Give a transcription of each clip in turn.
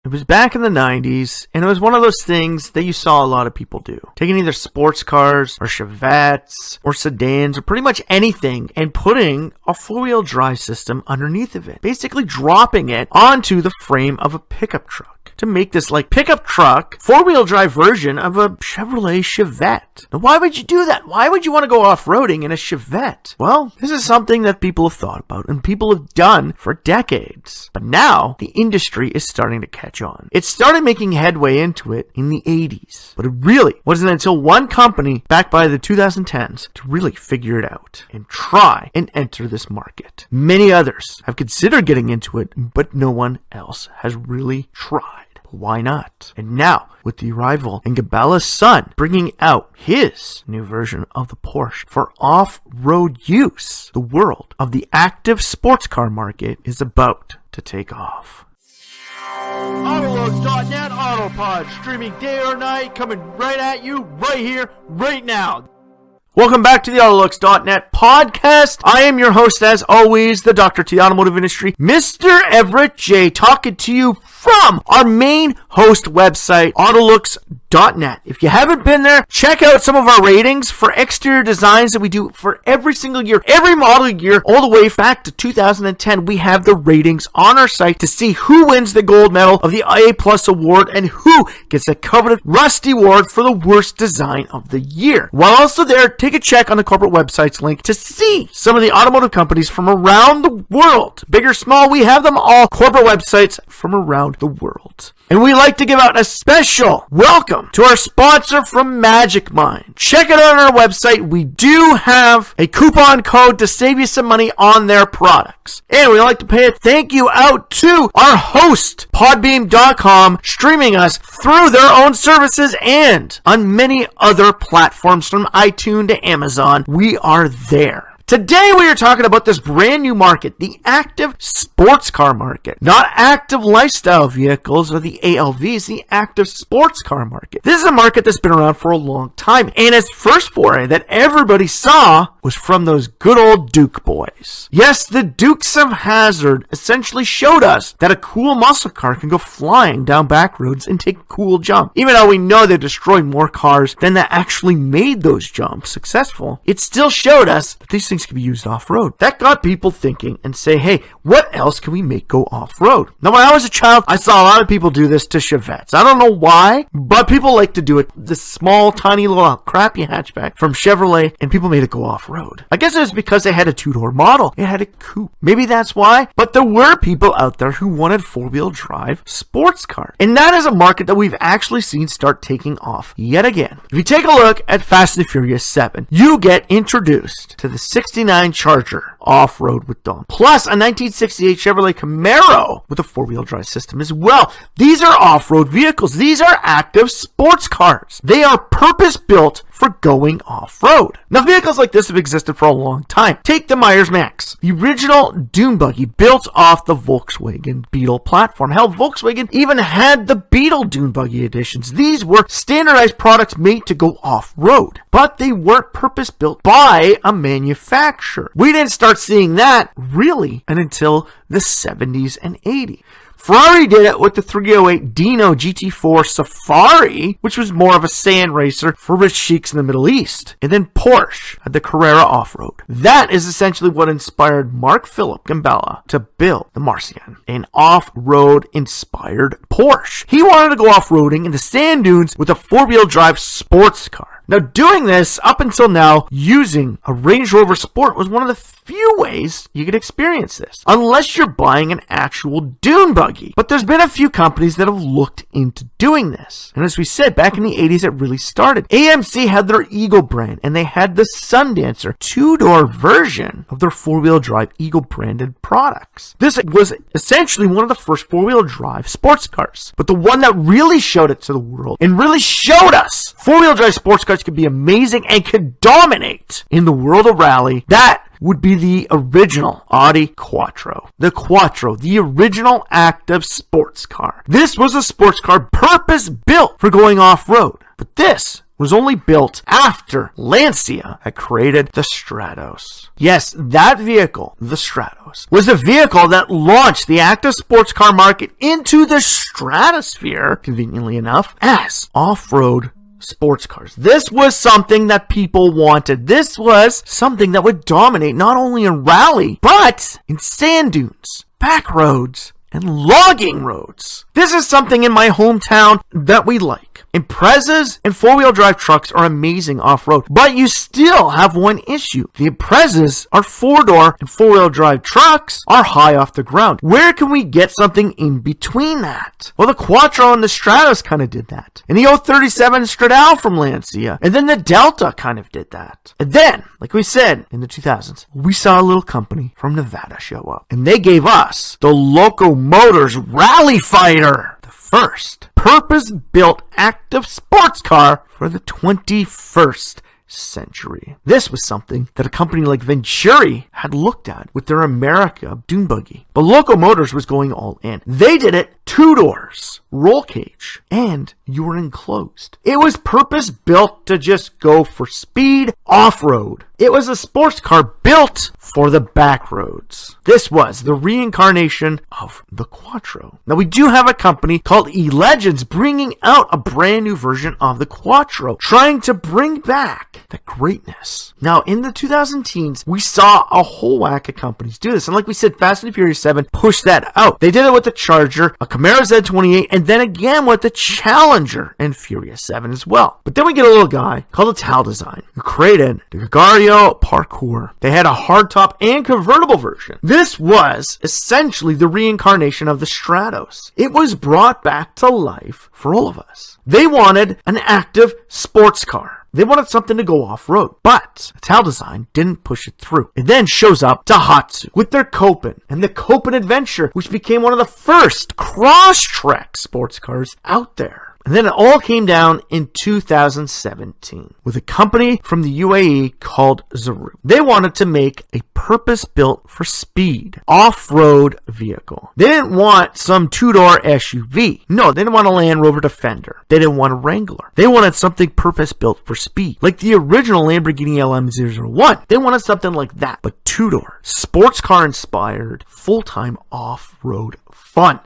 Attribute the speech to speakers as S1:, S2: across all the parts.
S1: It was back in the 90s, and it was one of those things that you saw a lot of people do. Taking either sports cars or Chevettes or sedans or pretty much anything and putting a four-wheel drive system underneath of it. Basically dropping it onto the frame of a pickup truck to make this like pickup truck, four-wheel drive version of a Chevrolet Chevette. Now, why would you do that? Why would you want to go off-roading in a Chevette? Well, this is something that people have thought about and people have done for decades. But now, the industry is starting to catch on. It started making headway into it in the 80s. But it really wasn't until one company, back by the 2010s, to really figure it out and try and enter this market. Many others have considered getting into it, but no one else has really tried. Why not? And now, with the arrival and Cabela's son bringing out his new version of the Porsche for off-road use, the world of the active sports car market is about to take off. AutoLooks.net Autopod, streaming day or night, coming right at you, right here, right now. Welcome back to the AutoLooks.net podcast. I am your host, as always, the Dr. to the automotive industry, Mr. Everett J, talking to you from our main host website, AutoLooks.net. If you haven't been there, check out some of our ratings for exterior designs that we do for every single year, every model year, all the way back to 2010. We have the ratings on our site to see who wins the gold medal of the A Plus award and who gets the coveted Rusty award for the worst design of the year. While also there, take a check on the corporate website's link to see some of the automotive companies from around the world. Big or small, we have them all. Corporate websites from around the world. And we like to give out a special welcome to our sponsor from Magic Mind. Check it out on our website. We do have a coupon code to save you some money on their products. And we like to pay a thank you out to our host, Podbeam.com, streaming us through their own services and on many other platforms from iTunes to Amazon. We are there. Today we are talking about this brand new market, the active sports car market. Not active lifestyle vehicles or the ALVs, the active sports car market. This is a market that's been around for a long time. And its first foray that everybody saw was from those good old Duke boys. Yes, the Dukes of Hazzard essentially showed us that a cool muscle car can go flying down back roads and take a cool jump. Even though we know they destroyed more cars than that actually made those jumps successful, it still showed us that these things can be used off-road. That got people thinking and say, hey, what else can we make go off-road? Now, when I was a child, I saw a lot of people do this to Chevettes. I don't know why, but people like to do it. This small, tiny little crappy hatchback from Chevrolet, and people made it go off-road. I guess it was because they had a two-door model. It had a coupe. Maybe that's why, but there were people out there who wanted four-wheel drive sports cars. And that is a market that we've actually seen start taking off yet again. If you take a look at Fast and Furious 7, you get introduced to the 69 Charger off-road with Dom, plus a 1968 Chevrolet Camaro with a four-wheel drive system as well. These are off-road vehicles. These are active sports cars. They are purpose-built for going off-road. Now, vehicles like this have existed for a long time. Take the Myers Max, the original dune buggy built off the Volkswagen Beetle platform. Hell, Volkswagen even had the Beetle dune buggy editions. These were standardized products made to go off-road, but they weren't purpose-built by a manufacturer. We didn't start seeing that really until the 70s and 80s. Ferrari did it with the 308 Dino GT4 Safari, which was more of a sand racer for rich sheiks in the Middle East. And then Porsche had the Carrera Off-Road. That is essentially what inspired Mark Philippe Gambella to build the Marcian, an off-road inspired Porsche. He wanted to go off-roading in the sand dunes with a four-wheel drive sports car. Now, doing this up until now using a Range Rover Sport was one of the few ways you could experience this, unless you're buying an actual dune buggy. But there's been a few companies that have looked into doing this. And as we said, back in the 80s, it really started. AMC had their Eagle brand, and they had the Sundancer two-door version of their four-wheel drive Eagle branded products. This was essentially one of the first four-wheel drive sports cars. But the one that really showed it to the world and really showed us four-wheel drive sports cars could be amazing and could dominate in the world of rally, that would be the original Audi Quattro. The Quattro, the original active sports car. This was a sports car purpose-built for going off-road. But this was only built after Lancia had created the Stratos. Yes, that vehicle, the Stratos, was the vehicle that launched the active sports car market into the stratosphere, conveniently enough, as off-road sports cars. This was something that people wanted. This was something that would dominate not only in rally, but in sand dunes, back roads, and logging roads. This is something in my hometown that we like. Imprezas and four-wheel drive trucks are amazing off-road, but you still have one issue. The Imprezas are four-door and four-wheel drive trucks are high off the ground. Where can we get something in between that? Well, the Quattro and the Stratos kind of did that. And the 037 Stradale from Lancia. And then the Delta kind of did that. And then, like we said, in the 2000s, we saw a little company from Nevada show up. And they gave us the Loco Motors Rally Fighter. The first purpose-built active sports car for the 21st century. This was something that a company like Venturi had looked at with their America dune buggy. But Loco Motors was going all in. They did it 2 doors, roll cage, and you were enclosed. It was purpose-built to just go for speed off-road. It was a sports car built for the back roads. This was the reincarnation of the Quattro. Now, we do have a company called E-Legends bringing out a brand new version of the Quattro, trying to bring back the greatness. Now, in the 2010s, we saw a whole whack of companies do this. And like we said, Fast and Furious 7 pushed that out. They did it with the Charger, a Camaro Z28, and then again with the Challenger and Furious 7 as well. But then we get a little guy called Tal Design who created the Gregario Parkour. They had a hardtop and convertible version. This was essentially the reincarnation of the Stratos. It was brought back to life for all of us. They wanted an active sports car. They wanted something to go off-road, but Tal Design didn't push it through. It then shows up Daihatsu with their Copen and the Copen Adventure, which became one of the first cross-track sports cars out there. And then it all came down in 2017 with a company from the UAE called Zaru. They wanted to make a purpose-built for speed off-road vehicle. They didn't want some 2-door SUV. No, they didn't want a Land Rover Defender. They didn't want a Wrangler. They wanted something purpose-built for speed, like the original Lamborghini LM001. They wanted something like that, but 2-door, sports car inspired, full-time off-road fun.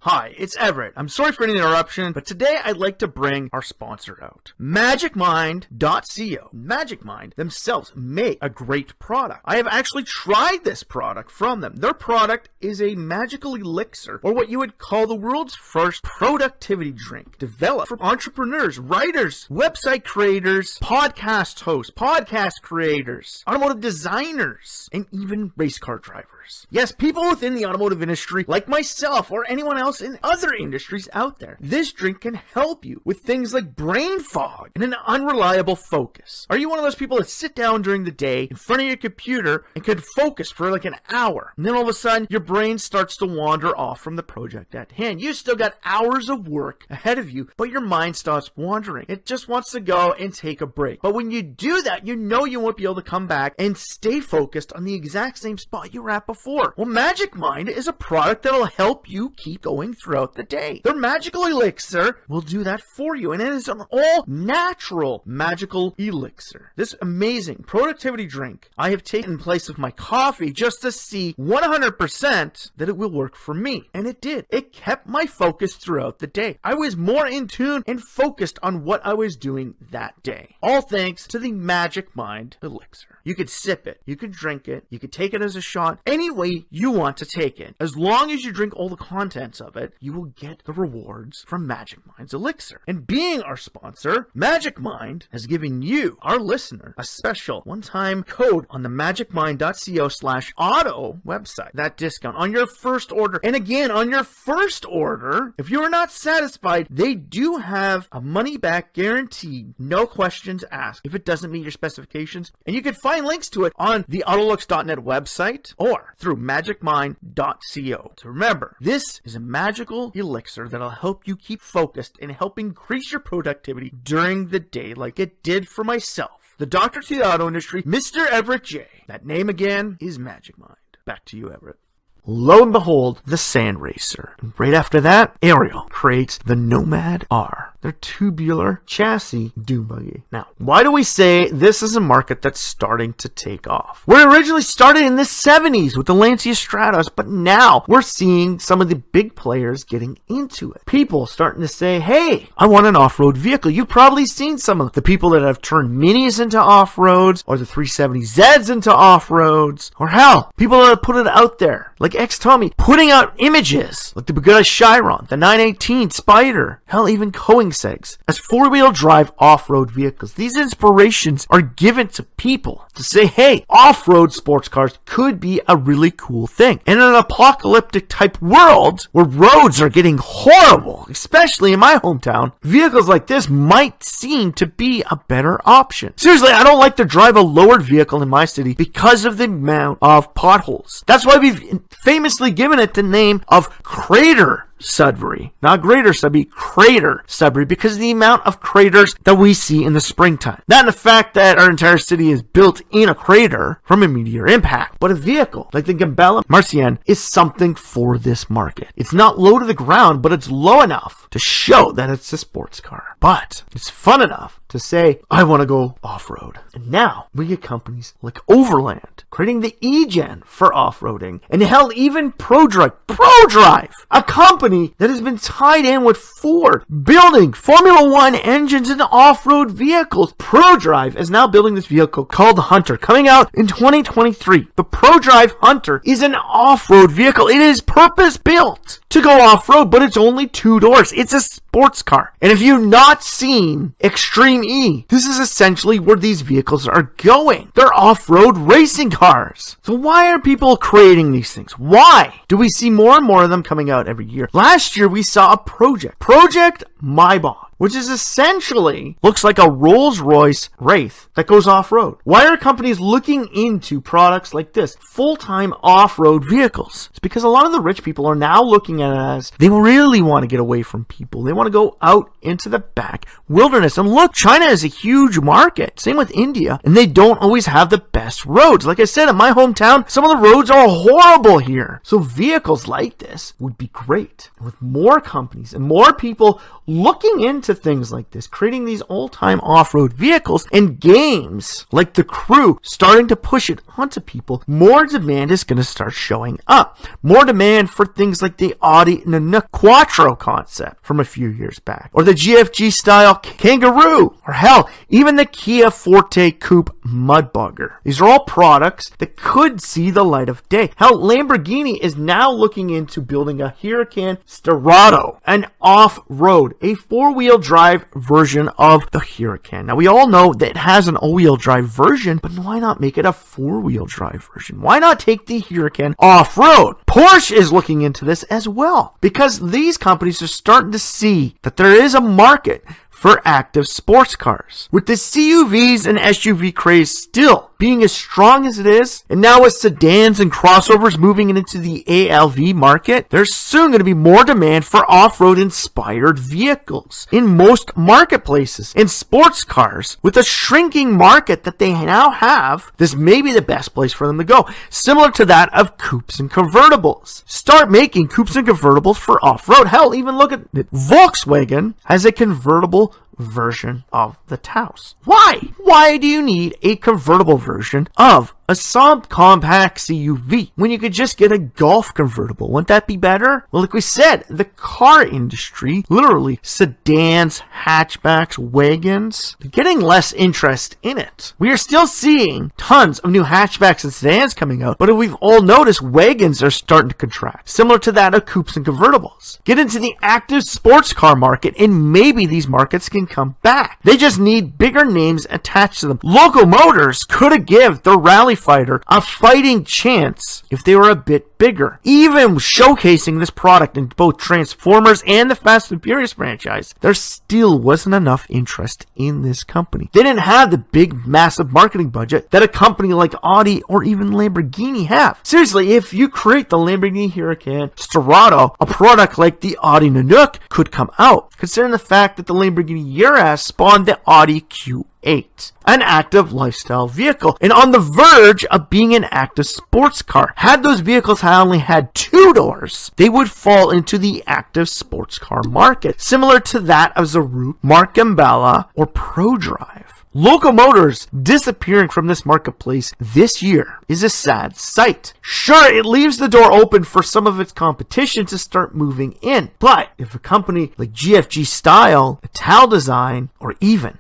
S1: Hi, it's Everett. I'm sorry for any interruption, but today I'd like to bring our sponsor out. MagicMind.co. MagicMind themselves make a great product. I have actually tried this product from them. Their product is a magical elixir, or what you would call the world's first productivity drink, developed for entrepreneurs, writers, website creators, podcast hosts, podcast creators, automotive designers, and even race car drivers. Yes, people within the automotive industry, like myself or anyone else in other industries out there. This drink can help you with things like brain fog and an unreliable focus. Are you one of those people that sit down during the day in front of your computer and could focus for like an hour, and then all of a sudden your brain starts to wander off from the project at hand? You still got hours of work ahead of you, but your mind starts wandering. It just wants to go and take a break. But when you do that, you know you won't be able to come back and stay focused on the exact same spot you were at before. Well, Magic Mind is a product that'll help you keep going throughout the day. Their magical elixir will do that for you, and it is an all-natural magical elixir. This amazing productivity drink I have taken in place of my coffee just to see 100% that it will work for me, and it did. It kept my focus throughout the day. I was more in tune and focused on what I was doing that day, all thanks to the Magic Mind elixir. You could sip it, you could drink it, you could take it as a shot, any way you want to take it. As long as you drink all the contents of it, you will get the rewards from Magic Mind's elixir. And being our sponsor, Magic Mind has given you, our listener, a special one-time code on the magicmind.co/auto website. That discount on your first order. And again, on your first order, if you are not satisfied, they do have a money-back guarantee, no questions asked, if it doesn't meet your specifications. And you can find links to it on the AutoLooks.net website or through magicmind.co. So remember, this is a magical elixir that'll help you keep focused and help increase your productivity during the day, like it did for myself, the doctor to the auto industry, Mr. Everett J. That name again is Magic Mind. Back to you, Everett. Lo and behold, the Sand Racer. And right after that, Ariel creates the Nomad R. their tubular chassis dune buggy. Now, why do we say this is a market that's starting to take off? We originally started in the 70s with the Lancia Stratos, but now we're seeing some of the big players getting into it. People starting to say, hey, I want an off-road vehicle. You've probably seen some of the people that have turned Minis into off-roads, or the 370Zs into off-roads, or hell, people that have put it out there, like X-Tommy, putting out images, like the Bugatti Chiron, the 918 Spider, hell, even Koenigsegg's, as four-wheel drive off-road vehicles. These inspirations are given to people to say, hey, off-road sports cars could be a really cool thing. In an apocalyptic type world where roads are getting horrible, especially in my hometown, vehicles like this might seem to be a better option. Seriously, I don't like to drive a lowered vehicle in my city because of the amount of potholes. That's why we've famously given it the name of Crater Sudbury. Not Greater Sudbury, Crater Sudbury, because of the amount of craters that we see in the springtime. That and the fact that our entire city is built in a crater from a meteor impact. But a vehicle like the Gambella Marcian is something for this market. It's not low to the ground, but it's low enough to show that it's a sports car. But it's fun enough to say, I want to go off-road. And now we get companies like Overland creating the E-Gen for off-roading. And hell, even ProDrive, a company that has been tied in with Ford, building Formula One engines into off-road vehicles. ProDrive is now building this vehicle called Hunter, coming out in 2023. The ProDrive Hunter is an off-road vehicle. It is purpose-built to go off-road, but it's only 2 doors. It's a sports car. And if you've not seen Extreme E, this is essentially where these vehicles are going. They're off-road racing cars. So why are people creating these things? Why do we see more and more of them coming out every year? Last year we saw a Project Maybach, which is essentially looks like a Rolls-Royce Wraith that goes off-road. Why are companies looking into products like this? Full-time off-road vehicles. It's because a lot of the rich people are now looking at it as they really want to get away from people. They want to go out into the back wilderness. And look, China is a huge market. Same with India. And they don't always have the best roads. Like I said, in my hometown, some of the roads are horrible here. So vehicles like this would be great. And with more companies and more people looking into things like this, creating these all-time off-road vehicles, and games like The Crew starting to push it onto people, more demand is going to start showing up. More demand for things like the Audi Nanook Quattro concept from a few years back, or the GFG style Kangaroo, or hell, even the Kia Forte Coupe Mudbugger. These are all products that could see the light of day. Hell, Lamborghini is now looking into building a Huracan Sterrato, an off-road, a four-wheel drive version of the Huracan. Now, we all know that it has an all-wheel drive version, but why not make it a four-wheel drive version? Why not take the Huracan off-road? Porsche is looking into this as well, because these companies are starting to see that there is a market for active sports cars. With the CUVs and SUV craze still being as strong as it is, and now with sedans and crossovers moving into the ALV market, there's soon going to be more demand for off-road inspired vehicles in most marketplaces. And sports cars, with a shrinking market that they now have, this may be the best place for them to go, similar to that of coupes and convertibles. Start making coupes and convertibles for off-road. Hell, even look at it. Volkswagen has a convertible version of the Taos. Why? Why do you need a convertible version of a subcompact CUV when you could just get a Golf convertible? Wouldn't that be better? Well, like we said, the car industry, literally sedans, hatchbacks, wagons, they're getting less interest in it. We are still seeing tons of new hatchbacks and sedans coming out, but we've all noticed wagons are starting to contract, similar to that of coupes and convertibles. Get into the active sports car market, and maybe these markets can come back. They just need bigger names attached to them. Local Motors could give the Rally Fighter a fighting chance if they were a bit bigger. Even showcasing this product in both Transformers and the Fast and Furious franchise, there still wasn't enough interest in this company. They didn't have the big, massive marketing budget that a company like Audi or even Lamborghini have. Seriously, if you create the Lamborghini Huracan Sterrato, a product like the Audi Nanook could come out. Considering the fact that the Lamborghini ERS spawned the Audi Q8, an active lifestyle vehicle, and on the verge of being an active sports car. Had those vehicles only had 2 doors, they would fall into the active sports car market, similar to that of Zaruch, Mark Gambella, or ProDrive. Locomotors disappearing from this marketplace this year is a sad sight. Sure, it leaves the door open for some of its competition to start moving in, but if a company like GFG Style, Ital Design, or even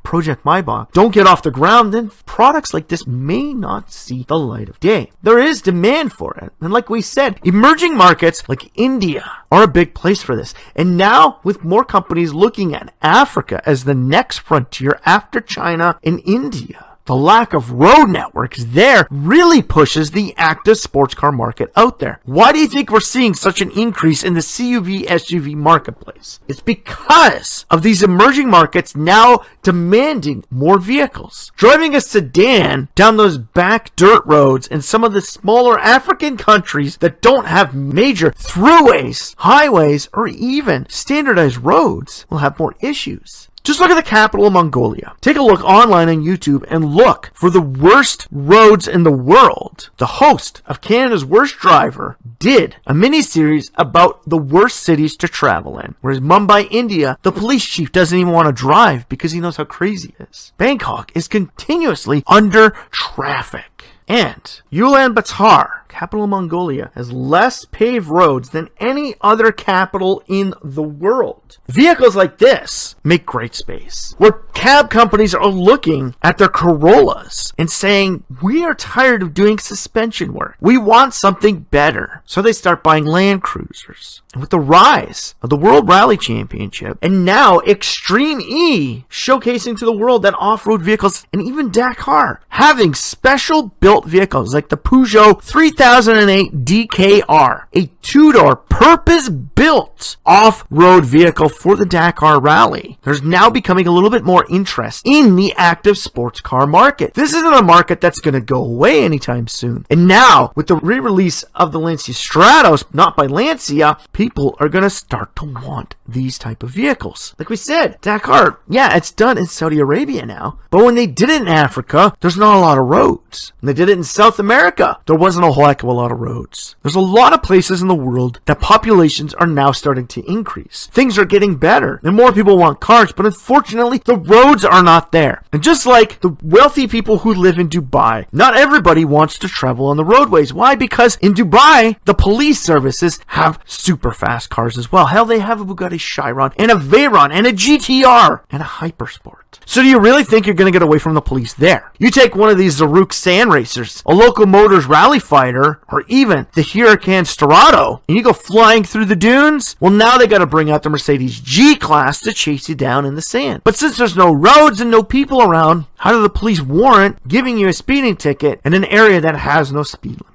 S1: Project Maybach don't get off the ground, then products like this may not see the light of day. There is demand for it, and like we said, emerging markets like India are a big place for this. And now, with more companies looking at Africa as the next frontier after China and India, the lack of road networks there really pushes the active sports car market out there. Why do you think we're seeing such an increase in the CUV SUV marketplace? It's because of these emerging markets now demanding more vehicles. Driving a sedan down those back dirt roads in some of the smaller African countries that don't have major throughways, highways, or even standardized roads will have more issues. Just look at the capital of Mongolia. Take a look online on YouTube and look for the worst roads in the world. The host of Canada's Worst Driver did a mini-series about the worst cities to travel in. Whereas Mumbai, India, the police chief doesn't even want to drive because he knows how crazy it is. Bangkok is continuously under traffic. And Ulaanbaatar, capital of Mongolia, has less paved roads than any other capital in the world. Vehicles like this make great space, where cab companies are looking at their Corollas and saying, we are tired of doing suspension work. We want something better. So they start buying Land Cruisers. And with the rise of the World Rally Championship, and now Extreme E showcasing to the world that off-road vehicles, and even Dakar, having special built vehicles like the Peugeot 3008 DKR, a 2-door purpose-built off-road vehicle for the Dakar Rally. There's now becoming a little bit more interest in the active sports car market. This isn't a market that's going to go away anytime soon. And now, with the re-release of the Lancia Stratos, not by Lancia, people are going to start to want these type of vehicles. Like we said, Dakar, yeah, it's done in Saudi Arabia now, but when they did it in Africa, there's not a lot of roads. When they did it in South America, there wasn't a whole heck of a lot of roads. There's a lot of places in the world that populations are now starting to increase. Things are getting better, and more people want cars, but unfortunately, the roads are not there. And just like the wealthy people who live in Dubai, not everybody wants to travel on the roadways. Why? Because in Dubai, the police services have super fast cars as well. Hell, they have a Bugatti Chiron, and a Veyron, and a GTR, and a Hypersport. So do you really think you're going to get away from the police there? You take one of these Zaruch Sand Racers, a Locomotors Rally Fighter, or even the Huracan Storado, and you go flying through the dunes? Well, now they got to bring out the Mercedes G-Class to chase you down in the sand. But since there's no roads and no people around, how do the police warrant giving you a speeding ticket in an area that has no speed limit?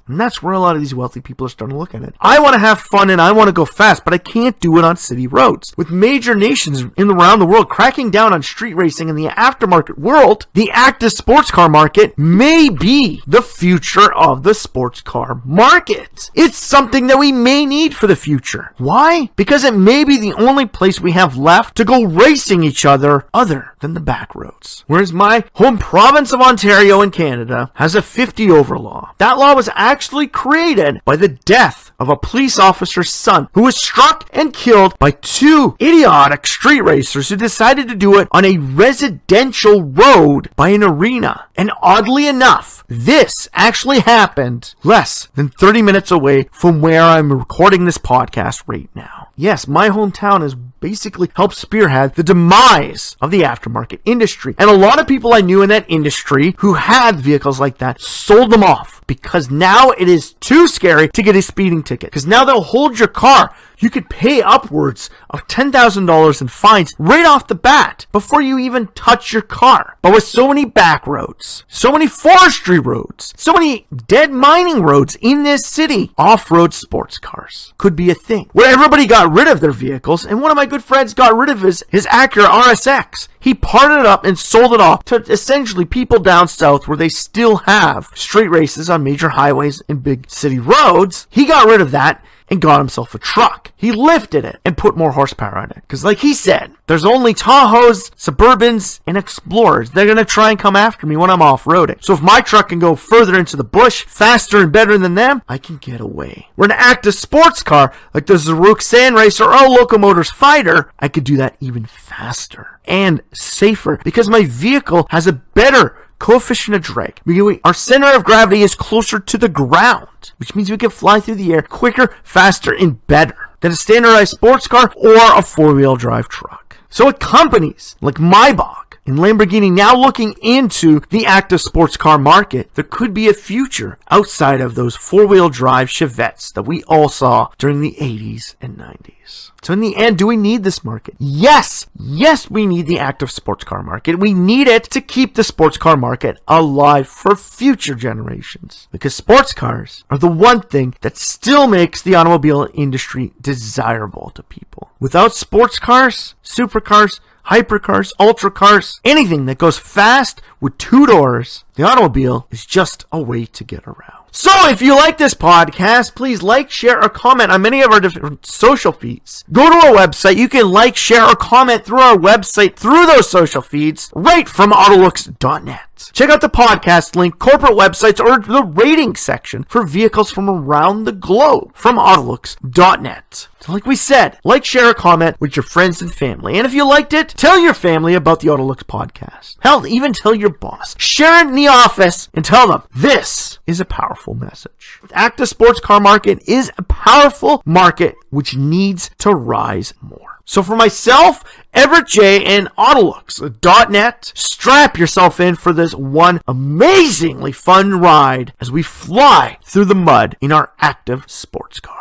S1: And that's where a lot of these wealthy people are starting to look at it. I want to have fun and I want to go fast, but I can't do it on city roads. With major nations around the world cracking down on street racing in the aftermarket world, the active sports car market may be the future of the sports car market. It's something that we may need for the future. Why? Because it may be the only place we have left to go racing each other than the back roads. Whereas my home province of Ontario in Canada has a 50 over law. That law was actually created by the death of a police officer's son who was struck and killed by 2 idiotic street racers who decided to do it on a residential road by an arena. And oddly enough, this actually happened less than 30 minutes away from where I'm recording this podcast right now. Yes, my hometown has basically helped spearhead the demise of the aftermarket industry. And a lot of people I knew in that industry who had vehicles like that sold them off because now it is too scary to get a speeding ticket. Because now they'll hold your car. You could pay upwards of $10,000 in fines right off the bat before you even touch your car. But with so many back roads, so many forestry roads, so many dead mining roads in this city, off-road sports cars could be a thing. Where everybody got rid of their vehicles, and one of my good friends got rid of his Acura RSX. He parted it up and sold it off to essentially people down south where they still have street races on major highways and big city roads. He got rid of that. and got himself a truck. He lifted it and put more horsepower on it. Because like he said, there's only Tahoes, Suburbans, and Explorers. They're going to try and come after me when I'm off-roading. So if my truck can go further into the bush, faster and better than them, I can get away. Where an active sports car, like the Zaruk Sand Racer or Locomotor's Fighter, I could do that even faster and safer because my vehicle has a better coefficient of drag. Our center of gravity is closer to the ground, which means we can fly through the air quicker, faster, and better than a standardized sports car or a four-wheel drive truck. So with companies like Maybach and Lamborghini now looking into the active sports car market, there could be a future outside of those four-wheel drive Chevettes that we all saw during the 80s and 90s. So in the end, do we need this market? Yes, we need the active sports car market. We need it to keep the sports car market alive for future generations. Because sports cars are the one thing that still makes the automobile industry desirable to people. Without sports cars, supercars, hypercars, ultra cars, anything that goes fast with two doors, the automobile is just a way to get around. So if you like this podcast, please like, share, or comment on many of our different social feeds. Go to our website. You can like, share, or comment through our website through those social feeds right from AutoLooks.net. Check out the podcast link, corporate websites, or the rating section for vehicles from around the globe from AutoLooks.net. So like we said, like, share, or comment with your friends and family. And if you liked it, tell your family about the AutoLooks podcast. Hell, even tell your boss. Share it in the office and tell them this is a powerful message. The active sports car market is a powerful market which needs to rise more. So for myself, Everett J, and AutoLooks.net, strap yourself in for this one amazingly fun ride as we fly through the mud in our active sports car.